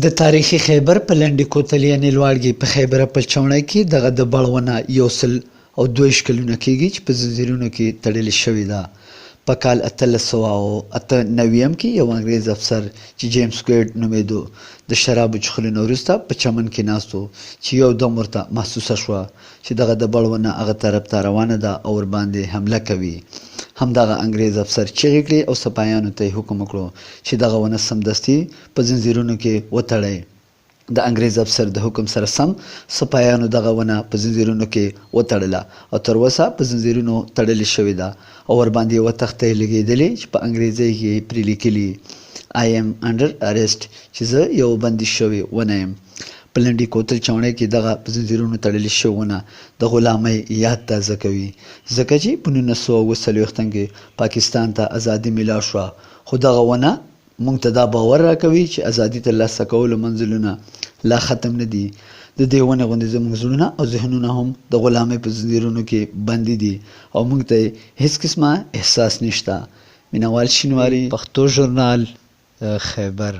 د تاریخي خیبر په لنډې کوتل یعنې لواړګي په خیبر پلچمړی کې دغه د بړونه 122 کلونه کېږي چې په زنځیرونو کې تړلې شوې ده. په کال 1898 کې یو انګریز افسر چې جیمز ګویډ نومېدو د شرابو څښلو نه وروسته په چمن کې ناست و چې یو دم ورته محسوسه شوه چې دغه د بړونه هغه طرف ته روانه ده او ورباندې حمله کوي. همدغه انګریز افسر چیغې کړې او سپایانو ته یې حکم وکړو چې دغه ونه سمدستي په زنځیرونو کې وتړئ. د انګریز افسر د حکم سره سم سپایانو دغه ونه په زنځیرونو کې وتړله او تر اوسه په زنځیرونو تړلې شوې ده او ورباندې یوه تختې لګېدلې چې په انګریزي کې پرې لیکلي I am under arrest چې زه یو بندي شوی ونه یم. په لنډي کوتل چاڼۍ کې دغه په زنځیرونو تړلې شوې ونه د غلامۍ یاد تازه کوي ځکه چې په 1940 کې پاکستان ته ازادي میلاو شوه خو دغه ونه موږ ته دا باور راکوي چې ازادي ترلاسه کولو منزلونه لا ختم نه دي. د دې ونې غوندې زموږ زړونه او ذهنونه هم د غلامۍ په زنځیرونو کې بندي دي او موږ ته هیڅ قسمه احساس نشته. مینوال شینواري، پښتو ژورنال، خیبر.